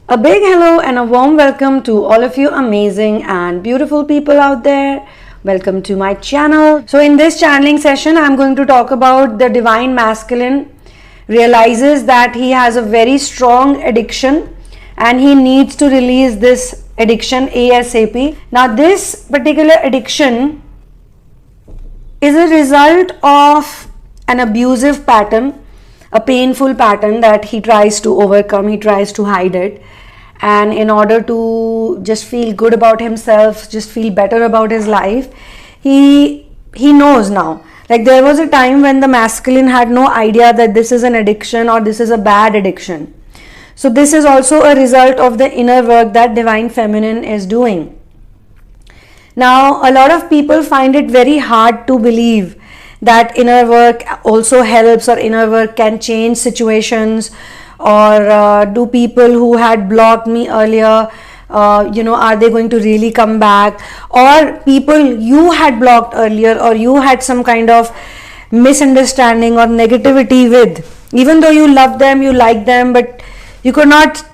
A big hello and a warm welcome to all of you amazing and beautiful people out there. Welcome to my channel. So in this channeling session, I'm going to talk about the divine masculine realizes that he has a very strong addiction and he needs to release this addiction ASAP. Now this particular addiction is a result of an abusive pattern, a painful pattern that he tries to overcome, he tries to hide it, and in order to just feel good about himself, just feel better about his life, he knows now. Like there was a time when the masculine had no idea that this is an addiction or this is a bad addiction. So this is also a result of the inner work that divine feminine is doing. Now a lot of people find it very hard to believe that inner work also helps or inner work can change situations, or do people who had blocked me earlier, are they going to really come back, or people you had blocked earlier or you had some kind of misunderstanding or negativity with, even though you love them, you like them, but you could not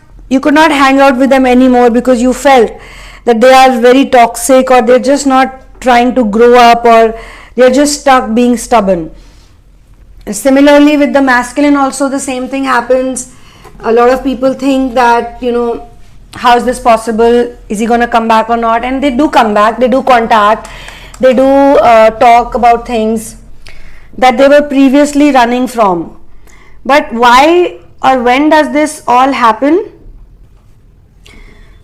hang out with them anymore because you felt that they are very toxic or they're just not trying to grow up or they're just stuck being stubborn. Similarly with the masculine also the same thing happens. A lot of people think that, how is this possible? Is he going to come back or not? And they do come back, they do contact, they do talk about things that they were previously running from. But why or when does this all happen?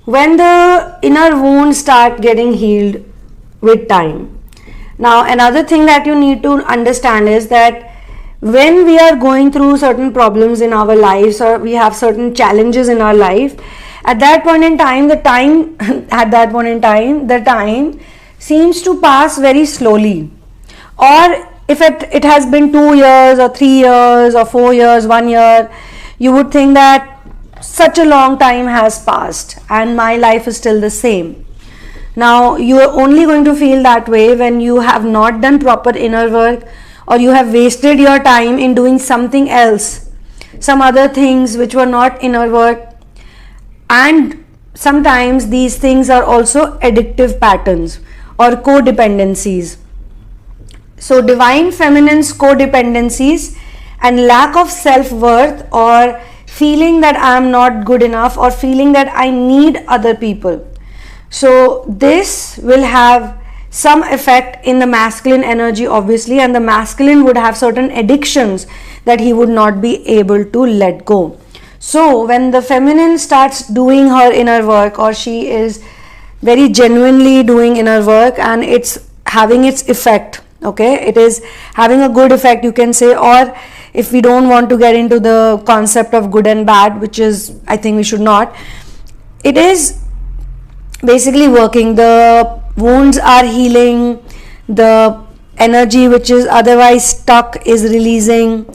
When the inner wounds start getting healed with time. Now another thing that you need to understand is that when we are going through certain problems in our lives or we have certain challenges in our life, at that point in time, the time seems to pass very slowly. Or if it has been 2 years or 3 years or 4 years, 1 year, you would think that such a long time has passed and my life is still the same. Now you are only going to feel that way when you have not done proper inner work, or you have wasted your time in doing something else, some other things which were not inner work. And sometimes these things are also addictive patterns or codependencies. So divine feminine's codependencies and lack of self-worth or feeling that I am not good enough or feeling that I need other people. So this will have some effect in the masculine energy obviously, and the masculine would have certain addictions that he would not be able to let go. So when the feminine starts doing her inner work, or she is very genuinely doing inner work and it's having its effect, okay, it is having a good effect you can say, or if we don't want to get into the concept of good and bad, which is I think we should not, it is basically working, the wounds are healing, the energy which is otherwise stuck is releasing,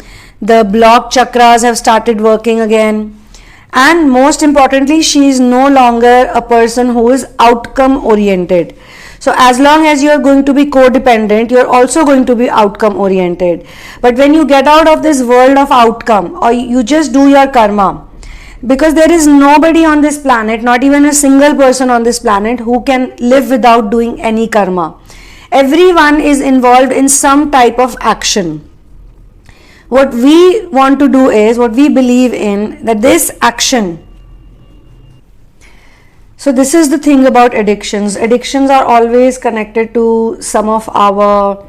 the blocked chakras have started working again, and most importantly she is no longer a person who is outcome oriented. So as long as you are going to be codependent, you are also going to be outcome oriented. But when you get out of this world of outcome, or you just do your karma, because there is nobody on this planet, not even a single person on this planet who can live without doing any karma. Everyone is involved in some type of action. What we want to do is, what we believe in, that this action. So this is the thing about addictions. Addictions are always connected to some of our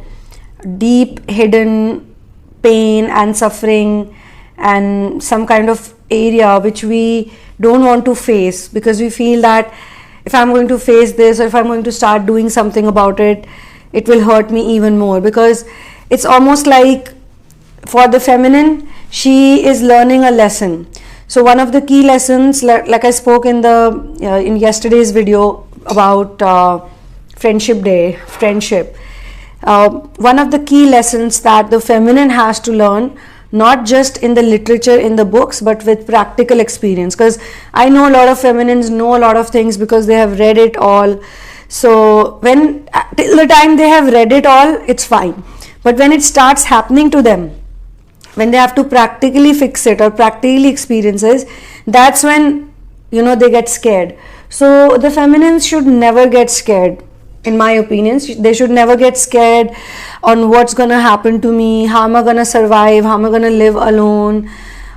deep hidden pain and suffering and some kind of area which we don't want to face, because we feel that if I'm going to face this, or if I'm going to start doing something about it, it will hurt me even more. Because it's almost like for the feminine, she is learning a lesson. So one of the key lessons, like I spoke in in yesterday's video about friendship day, one of the key lessons that the feminine has to learn, not just in the literature, in the books, but with practical experience. Because I know a lot of feminines know a lot of things because they have read it all. So till the time they have read it all, it's fine. But when it starts happening to them, when they have to practically fix it or practically experience it, that's when they get scared. So the feminines should never get scared. In my opinion, they should never get scared on what's gonna happen to me, how am I gonna survive, how am I gonna live alone,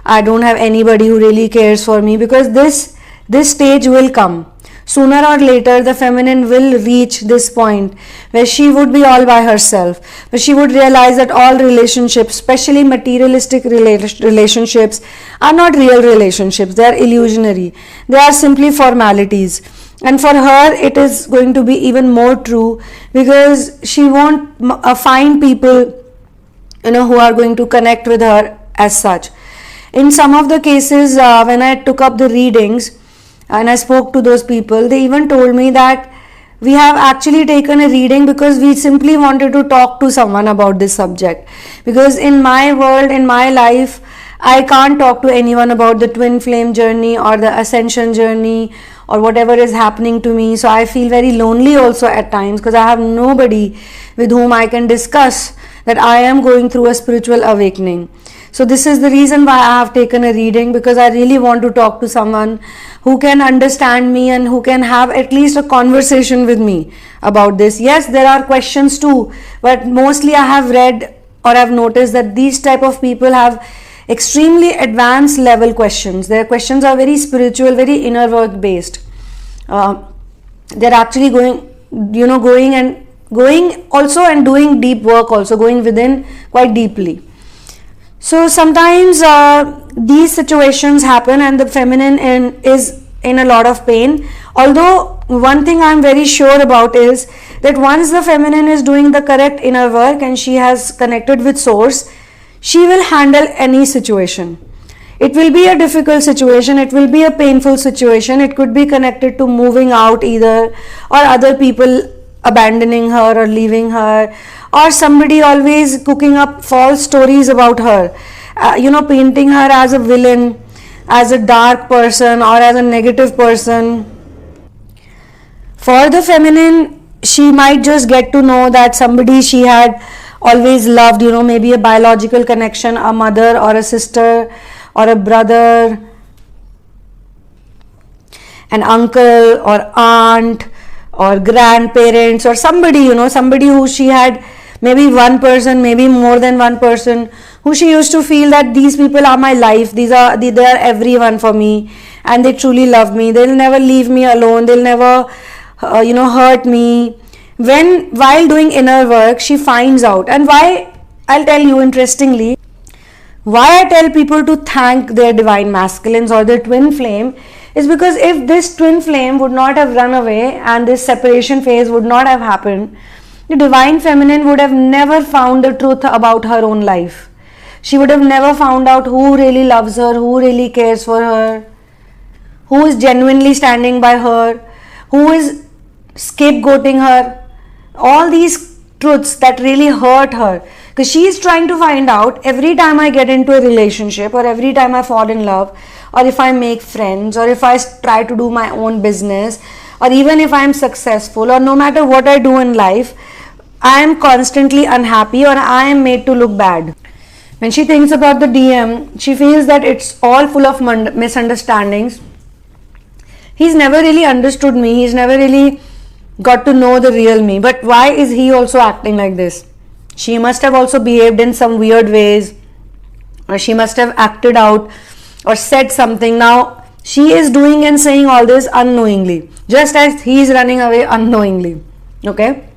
I don't have anybody who really cares for me, because this stage will come. Sooner or later, the feminine will reach this point where she would be all by herself, where she would realize that all relationships, especially materialistic relationships, are not real relationships. They are illusionary. They are simply formalities. And for her, it is going to be even more true, because she won't find people, who are going to connect with her as such. In some of the cases, when I took up the readings and I spoke to those people, they even told me that we have actually taken a reading because we simply wanted to talk to someone about this subject. Because in my world, in my life, I can't talk to anyone about the twin flame journey or the ascension journey or whatever is happening to me. So I feel very lonely also at times, because I have nobody with whom I can discuss that I am going through a spiritual awakening. So this is the reason why I have taken a reading, because I really want to talk to someone who can understand me and who can have at least a conversation with me about this. Yes, there are questions too, but mostly I have read or I've noticed that these type of people have extremely advanced level questions. Their questions are very spiritual, very inner work based. They're actually going also and doing deep work also, going within quite deeply. So sometimes these situations happen and the feminine is in a lot of pain. Although one thing I'm very sure about is that once the feminine is doing the correct inner work and she has connected with source, she will handle any situation. It will be a difficult situation, it will be a painful situation, it could be connected to moving out either, or other people abandoning her or leaving her, or somebody always cooking up false stories about her, painting her as a villain, as a dark person or as a negative person. For the feminine, she might just get to know that somebody she had always loved, maybe a biological connection, a mother or a sister or a brother, an uncle or aunt or grandparents, or somebody, somebody who she had, maybe one person, maybe more than one person, who she used to feel that these people are my life, they are everyone for me, and they truly love me, they'll never leave me alone, they'll never hurt me. While doing inner work, she finds out. And why, I'll tell you interestingly, why I tell people to thank their divine masculines or their twin flame is because if this twin flame would not have run away and this separation phase would not have happened, the divine feminine would have never found the truth about her own life. She would have never found out who really loves her, who really cares for her, who is genuinely standing by her, who is scapegoating her. All these truths that really hurt her, because she is trying to find out every time I get into a relationship, or every time I fall in love, or if I make friends, or if I try to do my own business, or even if I am successful, or no matter what I do in life, I am constantly unhappy or I am made to look bad. When she thinks about the DM, she feels that it's all full of misunderstandings. He's never really understood me, he's never really got to know the real me. But why is he also acting like this? She must have also behaved in some weird ways, or she must have acted out or said something. Now she is doing and saying all this unknowingly, just as he is running away unknowingly. Okay,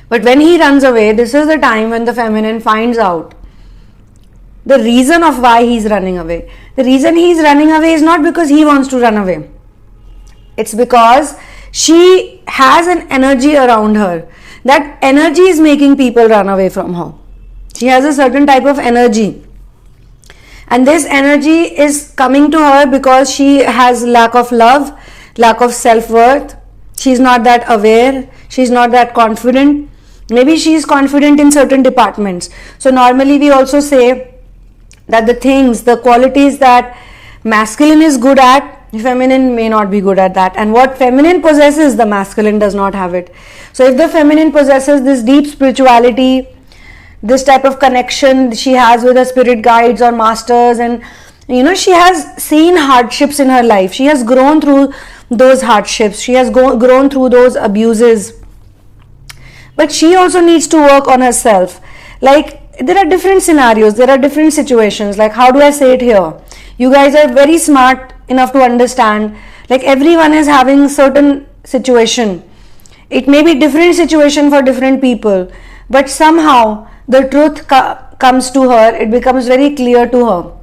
but when he runs away, this is the time when the feminine finds out the reason of why he's running away. The reason he's running away is not because he wants to run away. It's because she has an energy around her. That energy is making people run away from her. She has a certain type of energy. And this energy is coming to her because she has lack of love, lack of self-worth. She's not that aware. She's not that confident. Maybe she is confident in certain departments. So normally we also say that the qualities that masculine is good at, feminine may not be good at that. And what feminine possesses, the masculine does not have it. So if the feminine possesses this deep spirituality, this type of connection she has with her spirit guides or masters, and She has seen hardships in her life. She has grown through those hardships. She has grown through those abuses. But she also needs to work on herself. Like, there are different scenarios, there are different situations. Like, how do I say it here? You guys are very smart enough to understand. Like, everyone is having certain situation. It may be different situation for different people. But somehow, the truth comes to her. It becomes very clear to her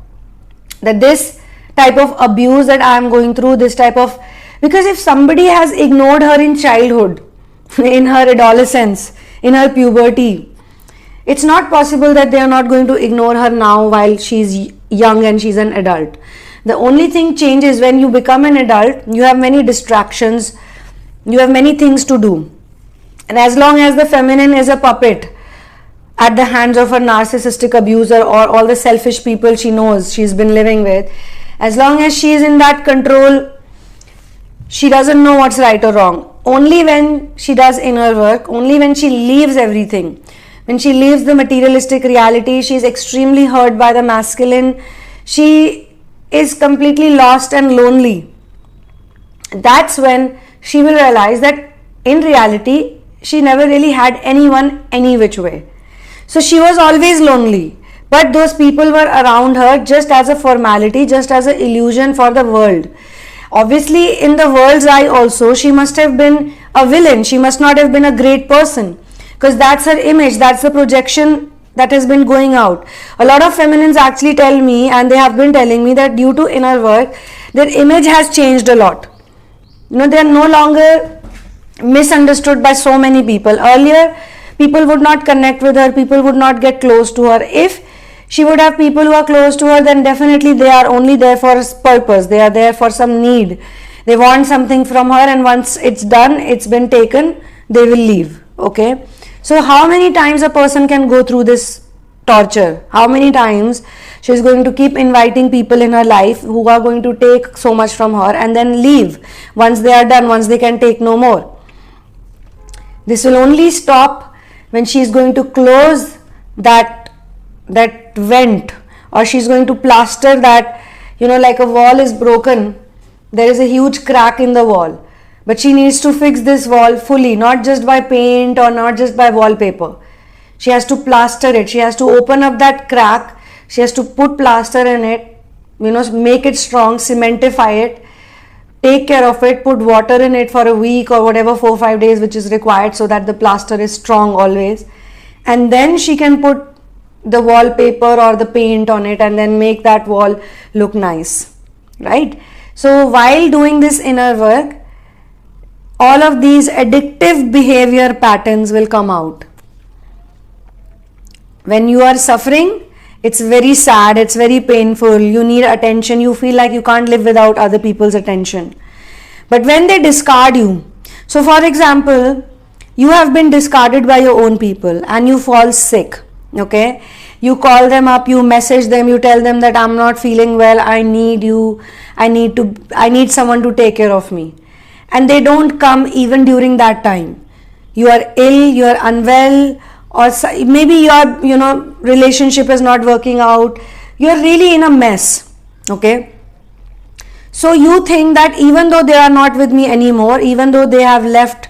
that this type of abuse that I am going through, this type of, because if somebody has ignored her in childhood, in her adolescence, in her puberty, it's not possible that they are not going to ignore her now while she's young and she's an adult. The only thing changes when you become an adult. You have many distractions, you have many things to do, and as long as the feminine is a puppet at the hands of a narcissistic abuser or all the selfish people she knows she's been living with, as long as she is in that control, she doesn't know what's right or wrong. Only when she does inner work, only when she leaves everything, when she leaves the materialistic reality, she is extremely hurt by the masculine, she is completely lost and lonely. That's when she will realize that in reality she never really had anyone any which way. So she was always lonely, but those people were around her just as a formality, just as an illusion for the world. Obviously, in the world's eye also, she must have been a villain. She must not have been a great person, because that's her image, that's the projection that has been going out. A lot of feminines actually tell me, and they have been telling me, that due to inner work, their image has changed a lot. They are no longer misunderstood by so many people. Earlier, people would not connect with her, people would not get close to her. If she would have people who are close to her, then definitely they are only there for a purpose, they are there for some need, they want something from her, and once it's done, it's been taken, they will leave. Okay, so how many times a person can go through this torture? How many times she is going to keep inviting people in her life who are going to take so much from her and then leave once they are done, once they can take no more? This will only stop when she is going to close that vent, or she's going to plaster that, like a wall is broken, there is a huge crack in the wall, but she needs to fix this wall fully, not just by paint or not just by wallpaper. She has to plaster it, she has to open up that crack, she has to put plaster in it, make it strong, cementify it, take care of it, put water in it for a week or whatever, 4-5 days which is required, so that the plaster is strong always, and then she can put the wallpaper or the paint on it and then make that wall look nice, right? So while doing this inner work, all of these addictive behavior patterns will come out. When you are suffering, it's very sad, it's very painful, you need attention, you feel like you can't live without other people's attention. But when they discard you, so for example, you have been discarded by your own people and you fall sick, okay, you call them up, you message them, you tell them that I'm not feeling well, I need you, I need someone to take care of me, and they don't come even during that time. You are ill, you are unwell, or maybe your relationship is not working out, you are really in a mess, okay. So you think that even though they are not with me anymore, even though they have left,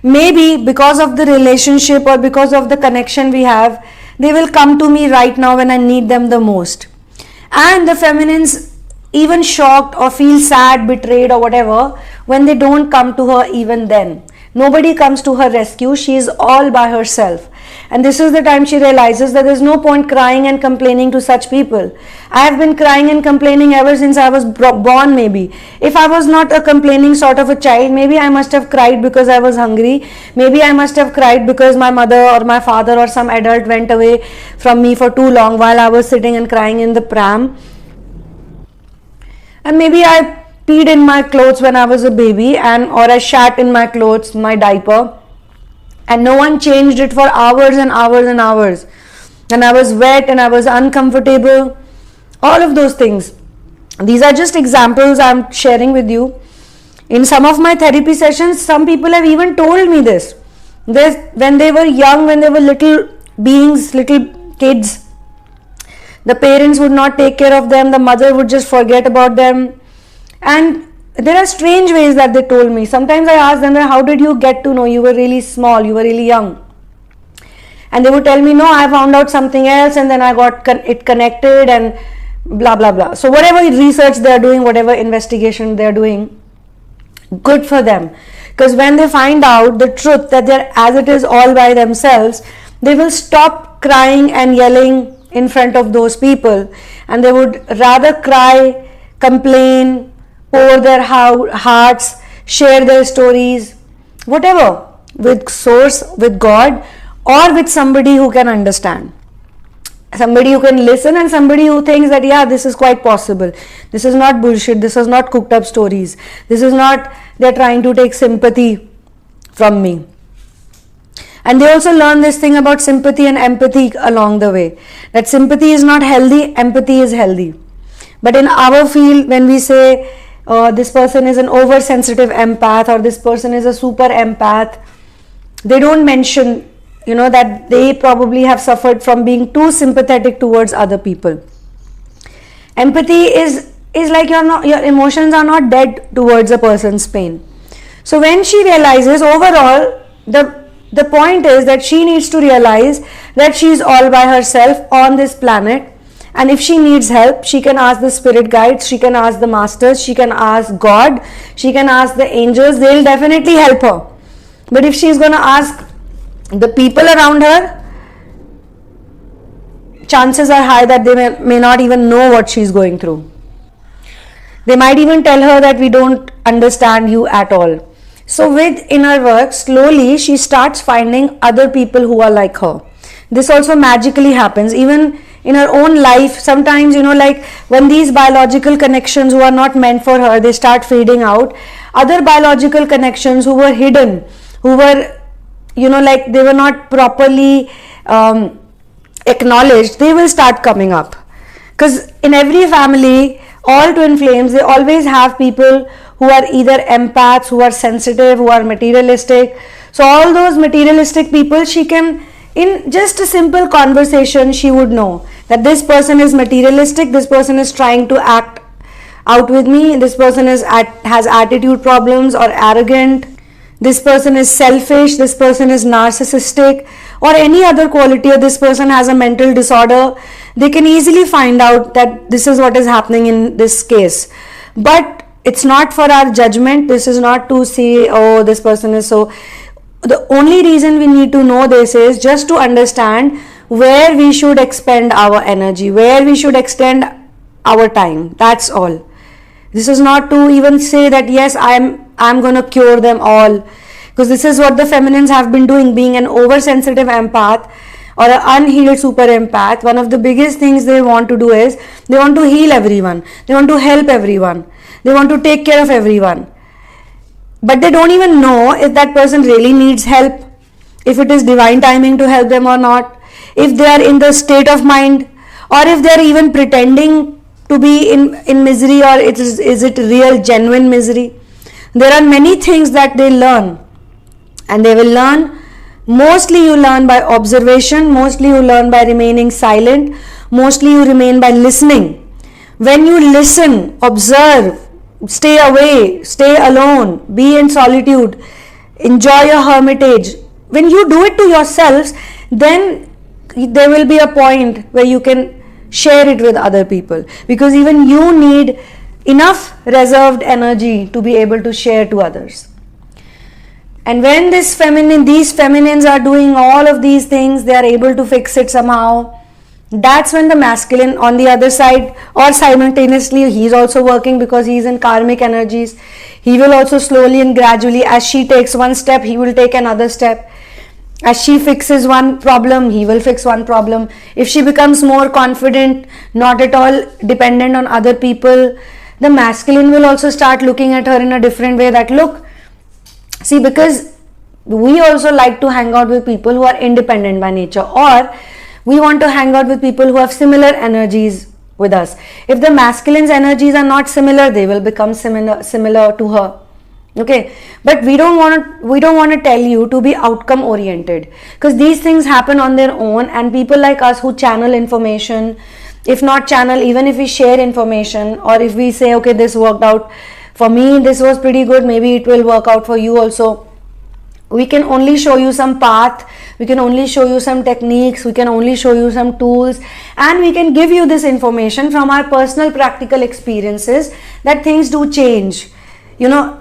maybe because of the relationship or because of the connection we have, they will come to me right now when I need them the most. And the feminines even shocked or feel sad, betrayed or whatever when they don't come to her even then. Nobody comes to her rescue, she is all by herself. And this is the time she realizes that there is no point crying and complaining to such people. I have been crying and complaining ever since I was born maybe. If I was not a complaining sort of a child, maybe I must have cried because I was hungry. Maybe I must have cried because my mother or my father or some adult went away from me for too long while I was sitting and crying in the pram. And maybe I peed in my clothes when I was a baby, or I shat in my clothes, my diaper, and no one changed it for hours and hours and hours, and I was wet and I was uncomfortable, all of those things. These are just examples I'm sharing with you. In some of my therapy sessions, some people have even told me this. When they were young, when they were little beings, little kids, The parents would not take care of them. The mother would just forget about them. And there are strange ways that they told me. Sometimes I ask them, how did you get to know? You were really small, you were really young. And they would tell me, no, I found out something else and then I got it connected and blah blah blah. So whatever research they are doing, whatever investigation they are doing, good for them. Because when they find out the truth that they're as it is all by themselves, they will stop crying and yelling in front of those people, and they would rather cry, complain, pour their hearts, share their stories, whatever, with source, with God, or with somebody who can understand, somebody who can listen, and somebody who thinks that yeah, this is quite possible, this is not bullshit, this is not cooked up stories, this is not they're trying to take sympathy from me. And they also learn this thing about sympathy and empathy along the way, that sympathy is not healthy, empathy is healthy. But in our field, when we say this person is an oversensitive empath or this person is a super empath, they don't mention that they probably have suffered from being too sympathetic towards other people. Empathy is like your emotions are not dead towards a person's pain. So when she realizes, overall, the point is that she needs to realize that she is all by herself on this planet, and if she needs help, she can ask the spirit guides, she can ask the masters, she can ask God, she can ask the angels, they'll definitely help her. But if she is going to ask the people around her, chances are high that they may not even know what she's going through. They might even tell her that we don't understand you at all. So with inner work, slowly she starts finding other people who are like her. This also magically happens even in her own life. Sometimes, like when these biological connections who are not meant for her, they start fading out, other biological connections who were hidden, who were like they were not properly acknowledged, they will start coming up. Because in every family, all twin flames, they always have people who are either empaths, who are sensitive, who are materialistic. So all those materialistic people, she can, in just a simple conversation, she would know that this person is materialistic, this person is trying to act out with me, this person has attitude problems or arrogant, this person is selfish, this person is narcissistic, or any other quality, or this person has a mental disorder. They can easily find out that this is what is happening in this case. But it's not for our judgment. This is not to say, oh, this person is so. The only reason we need to know this is just to understand where we should expend our energy, where we should extend our time. That's all. This is not to even say that yes, I'm going to cure them all, because this is what the feminines have been doing, being an oversensitive empath or an unhealed super empath. One of the biggest things they want to do is they want to heal everyone, they want to help everyone, they want to take care of everyone, but they don't even know if that person really needs help, if it is divine timing to help them or not, if they are in the state of mind, or if they are even pretending to be in misery, or is it real genuine misery. There are many things that they learn, and they will learn. Mostly you learn by observation, mostly you learn by remaining silent, mostly you remain by listening. When you listen, observe, stay away, stay alone, be in solitude, enjoy your hermitage. When you do it to yourselves, then there will be a point where you can share it with other people, because even you need enough reserved energy to be able to share to others. And when these feminines are doing all of these things, they are able to fix it somehow. That's when the masculine on the other side, or simultaneously, he's also working because he's in karmic energies. He will also slowly and gradually, as she takes one step, he will take another step. As she fixes one problem, he will fix one problem. If she becomes more confident, not at all dependent on other people, the masculine will also start looking at her in a different way, that look, see, because we also like to hang out with people who are independent by nature, or we want to hang out with people who have similar energies with us. If the masculine's energies are not similar, they will become similar to her. Okay, but we don't want to tell you to be outcome oriented, because these things happen on their own, and people like us who channel information, if not channel, even if we share information, or if we say, okay, this worked out for me, this was pretty good, maybe it will work out for you also. We can only show you some path, we can only show you some techniques, we can only show you some tools, and we can give you this information from our personal practical experiences that things do change. You know,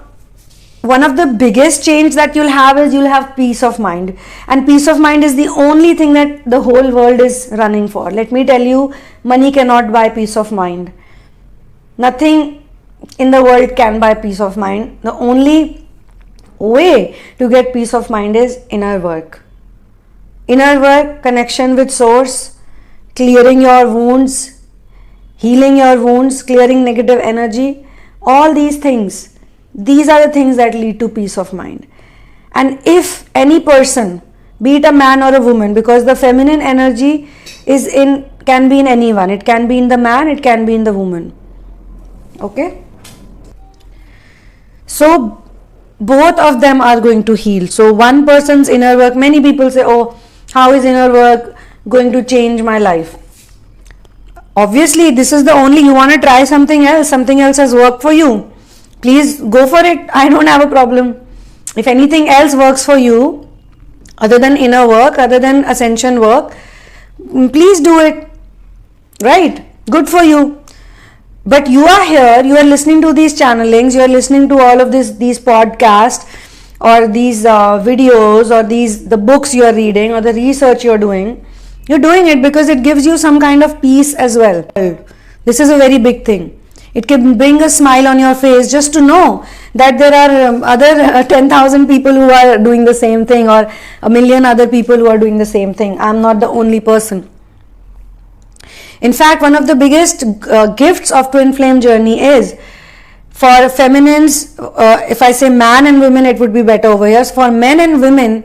one of the biggest change that you'll have is you'll have peace of mind, and peace of mind is the only thing that the whole world is running for. Let me tell you, money cannot buy peace of mind. Nothing in the world can buy peace of mind. The only way to get peace of mind is inner work. Inner work, connection with source, clearing your wounds, healing your wounds, clearing negative energy, all these things. These are the things that lead to peace of mind. And if any person, be it a man or a woman, because the feminine energy can be in anyone. It can be in the man, it can be in the woman. Okay? So both of them are going to heal. So one person's inner work, many people say, oh, how is inner work going to change my life? Obviously, this is the only, you want to try something else has worked for you. Please go for it. I don't have a problem. If anything else works for you, other than inner work, other than ascension work, please do it. Right? Good for you. But you are here, you are listening to these channelings, you are listening to all of these podcasts, or these videos, or the books you are reading, or the research you are doing. You're doing it because it gives you some kind of peace as well. This is a very big thing. It can bring a smile on your face just to know that there are other 10,000 people who are doing the same thing, or 1,000,000 other people who are doing the same thing. I'm not the only person. In fact, one of the biggest gifts of twin flame journey is for feminines, if I say man and women, it would be better over here. For men and women,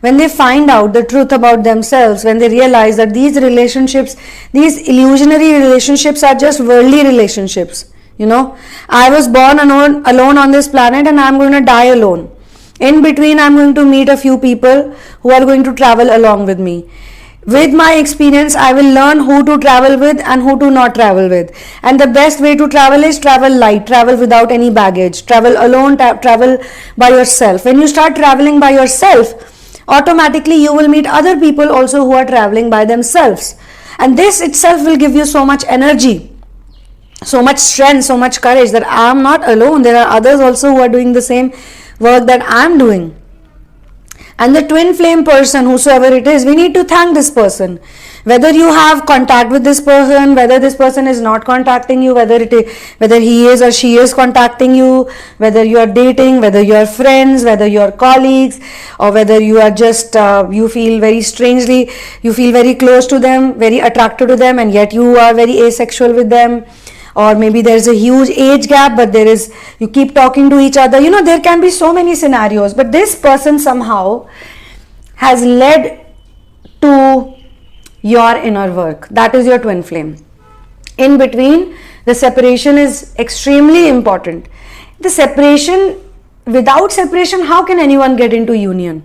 when they find out the truth about themselves, when they realize that these relationships, these illusionary relationships are just worldly relationships. You know, I was born alone on this planet, and I'm going to die alone. In between, I'm going to meet a few people who are going to travel along with me. With my experience, I will learn who to travel with and who to not travel with. And the best way to travel is travel light, travel without any baggage, travel alone, travel by yourself. When you start traveling by yourself, automatically you will meet other people also who are traveling by themselves. And this itself will give you so much energy, so much strength, so much courage that I am not alone. There are others also who are doing the same work that I am doing. And the twin flame person, whosoever it is, we need to thank this person. Whether you have contact with this person, whether this person is not contacting you, whether he is or she is contacting you, whether you are dating, whether you are friends, whether you are colleagues, or whether you are just, you feel very strangely, you feel very close to them, very attracted to them, and yet you are very asexual with them. Or maybe there's a huge age gap, but you keep talking to each other. You know, there can be so many scenarios, but this person somehow has led to your inner work. That is your twin flame. In between, the separation is extremely important. The separation, without separation, how can anyone get into union?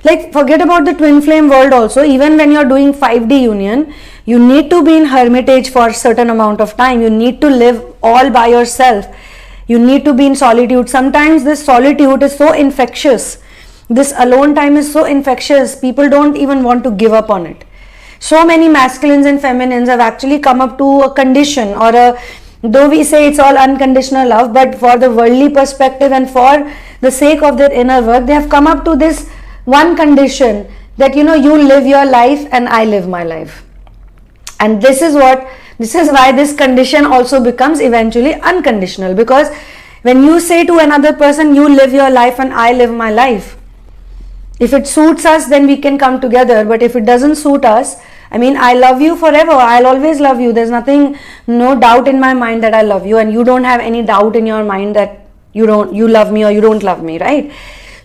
Like, forget about the twin flame world also. Even when you're doing 5D union, you need to be in hermitage for a certain amount of time. You need to live all by yourself. You need to be in solitude. Sometimes this solitude is so infectious. This alone time is so infectious. People don't even want to give up on it. So many masculines and feminines have actually come up to a condition, or though we say it's all unconditional love, but for the worldly perspective and for the sake of their inner work, they have come up to this one condition that, you know, you live your life and I live my life. And this is why this condition also becomes eventually unconditional, because when you say to another person, you live your life and I live my life, if it suits us, then we can come together. But if it doesn't suit us, I mean, I love you forever. I'll always love you. There's no doubt in my mind that I love you, and you don't have any doubt in your mind that you love me or you don't love me, right?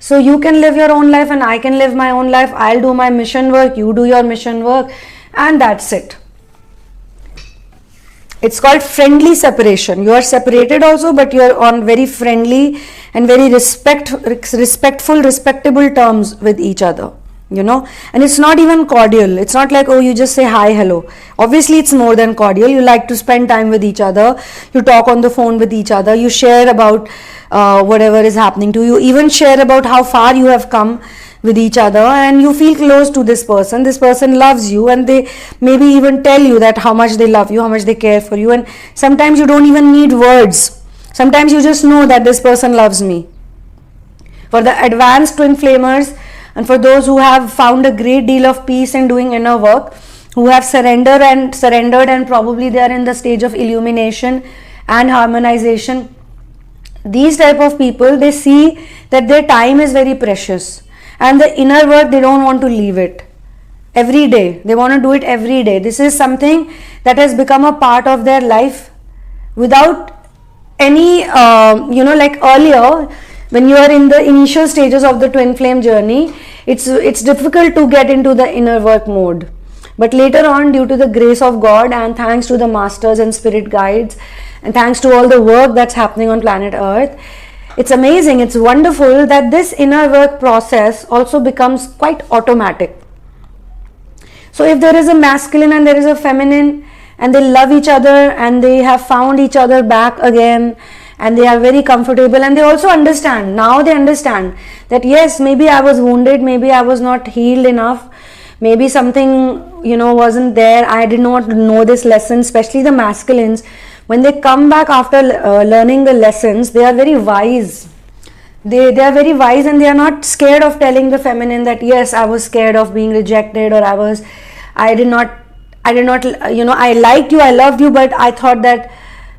So you can live your own life and I can live my own life. I'll do my mission work, you do your mission work, and that's it. It's called friendly separation. You are separated also, but you are on very friendly and very respectful, respectable terms with each other. and it's not even cordial. It's not like, oh, you just say hi, hello. Obviously it's more than cordial. You like to spend time with each other, you talk on the phone with each other, you share about whatever is happening to you, even share about how far you have come with each other, and you feel close to this person loves you, and they maybe even tell you that how much they love you, how much they care for you, and sometimes you don't even need words. Sometimes you just know that this person loves me. For the advanced twin flamers, and for those who have found a great deal of peace in doing inner work, who have surrendered and probably they are in the stage of illumination and harmonization, these type of people, they see that their time is very precious, and the inner work, they don't want to leave it every day. They want to do it every day. This is something that has become a part of their life without any like earlier, when you are in the initial stages of the twin flame journey, it's difficult to get into the inner work mode. But later on, due to the grace of God, and thanks to the masters and spirit guides, and thanks to all the work that's happening on planet Earth, it's amazing, it's wonderful that this inner work process also becomes quite automatic. So if there is a masculine and there is a feminine, and they love each other, and they have found each other back again, and they are very comfortable, and they also understand, now they understand that yes, maybe I was wounded, maybe I was not healed enough, maybe something wasn't there, I did not know this lesson. Especially the masculines, when they come back after learning the lessons, they are very wise. They are very wise, and they are not scared of telling the feminine that yes, I was scared of being rejected, or I did not I liked you, I loved you, but I thought that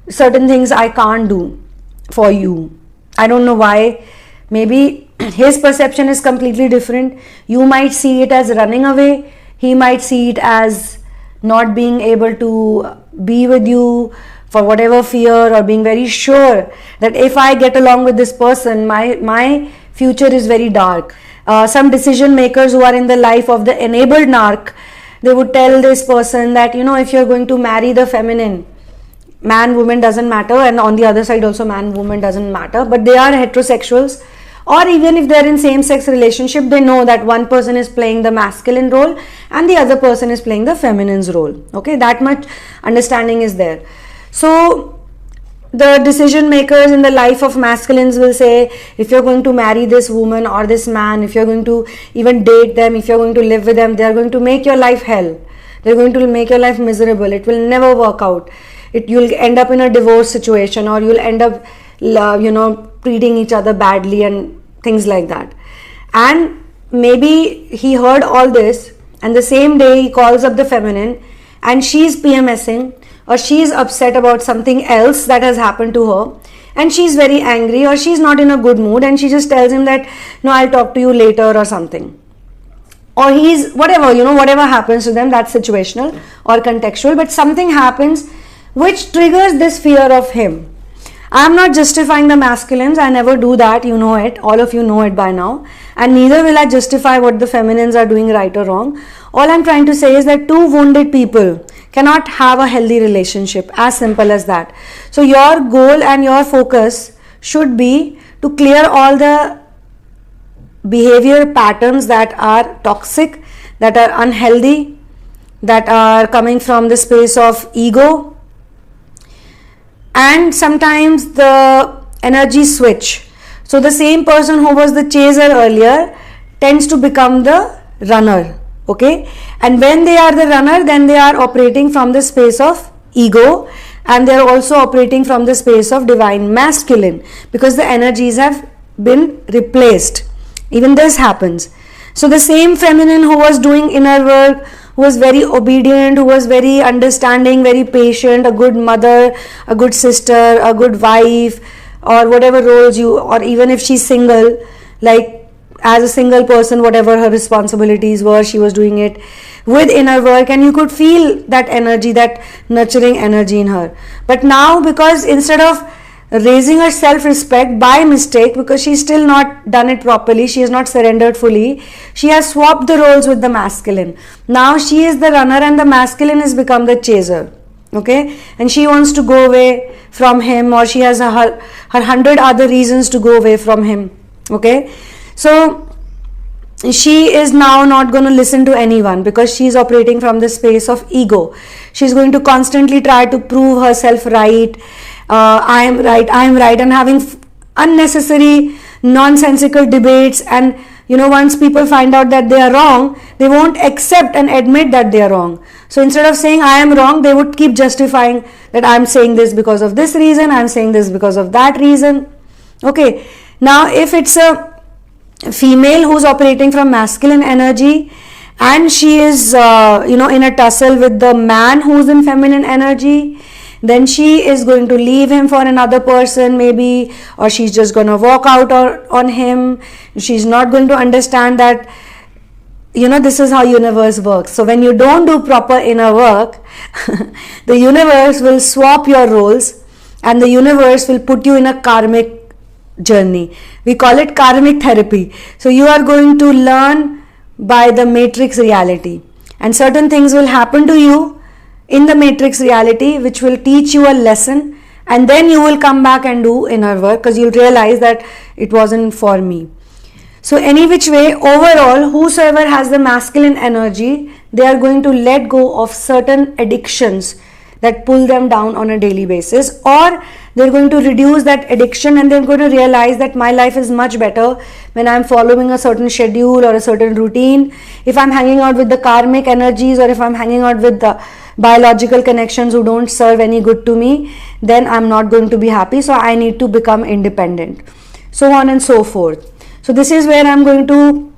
certain things I can't do for you. I don't know why. Maybe his perception is completely different. You might see it as running away, he might see it as not being able to be with you for whatever fear, or being very sure that if I get along with this person, my future is very dark. Some decision makers who are in the life of the enabled narc, they would tell this person that if you're going to marry the feminine, man woman doesn't matter, and on the other side also man woman doesn't matter, but they are heterosexuals, or even if they're in same sex relationship, they know that one person is playing the masculine role and the other person is playing the feminine's role. Okay, that much understanding is there. So the decision makers in the life of masculines will say, if you're going to marry this woman or this man, if you're going to even date them, if you're going to live with them, they are going to make your life hell, they're going to make your life miserable, it will never work out, you'll end up in a divorce situation, or you'll end up treating each other badly and things like that. And maybe he heard all this, and the same day he calls up the feminine, and she's PMSing, or she's upset about something else that has happened to her, and she's very angry, or she's not in a good mood, and she just tells him that no, I'll talk to you later or something, or he's whatever happens to them, that's situational or contextual, but something happens which triggers this fear of him. I'm not justifying the masculines, I never do that, you know it, all of you know it by now, and neither will I justify what the feminines are doing right or wrong. All I'm trying to say is that two wounded people cannot have a healthy relationship, as simple as that. So your goal and your focus should be to clear all the behavior patterns that are toxic, that are unhealthy, that are coming from the space of ego, and sometimes the energy switch. So the same person who was the chaser earlier tends to become the runner. Okay, and when they are the runner, then they are operating from the space of ego, and they are also operating from the space of divine masculine, because the energies have been replaced. Even this happens. So the same feminine who was doing inner work, who was very obedient, who was very understanding, very patient, a good mother, a good sister, a good wife, or whatever roles or even if she's single, like as a single person, whatever her responsibilities were, she was doing it with inner work, and you could feel that energy, that nurturing energy in her. But now, because instead of raising her self-respect by mistake, because she's still not done it properly, she has not surrendered fully, she has swapped the roles with the masculine. Now she is the runner and the masculine has become the chaser. Okay, and she wants to go away from him, or she has her 100 other reasons to go away from him. Okay, so she is now not going to listen to anyone because she's operating from the space of ego. She's going to constantly try to prove herself right. I am right, and having unnecessary nonsensical debates. And once people find out that they are wrong, they won't accept and admit that they are wrong. So instead of saying I am wrong, they would keep justifying that I am saying this because of this reason, I am saying this because of that reason. Okay, now if it's a female who's operating from masculine energy and she is in a tussle with the man who's in feminine energy, then she is going to leave him for another person maybe, or she's just going to walk out on him. She's not going to understand that this is how universe works. So when you don't do proper inner work, the universe will swap your roles and the universe will put you in a karmic journey. We call it karmic therapy. So you are going to learn by the matrix reality, and certain things will happen to you in the matrix reality which will teach you a lesson, and then you will come back and do inner work because you'll realize that it wasn't for me. So any which way, overall, whosoever has the masculine energy, they are going to let go of certain addictions that pull them down on a daily basis, or they're going to reduce that addiction and they're going to realize that my life is much better when I'm following a certain schedule or a certain routine. If I'm hanging out with the karmic energies, or if I'm hanging out with the biological connections who don't serve any good to me, then I'm not going to be happy. So I need to become independent, so on and so forth. So this is where I'm going to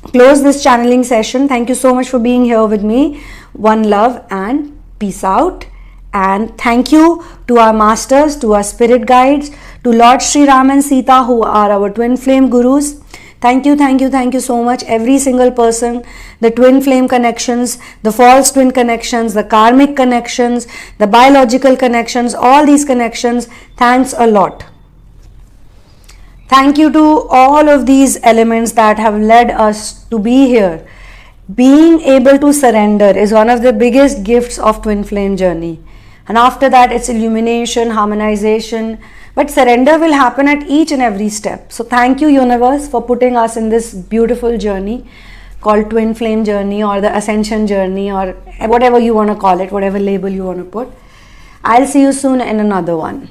close this channeling session. Thank you so much for being here with me. One love and peace out. And thank you to our masters, to our spirit guides, to Lord Sri Ram and Sita, who are our twin flame gurus. Thank you so much, every single person, the twin flame connections, the false twin connections, the karmic connections, the biological connections, all these connections. Thanks a lot. Thank you to all of these elements that have led us to be here. Being able to surrender is one of the biggest gifts of twin flame journey. And after that, it's illumination, harmonization. But surrender will happen at each and every step. So thank you, universe, for putting us in this beautiful journey called twin flame journey, or the ascension journey, or whatever you want to call it, whatever label you want to put. I'll see you soon in another one.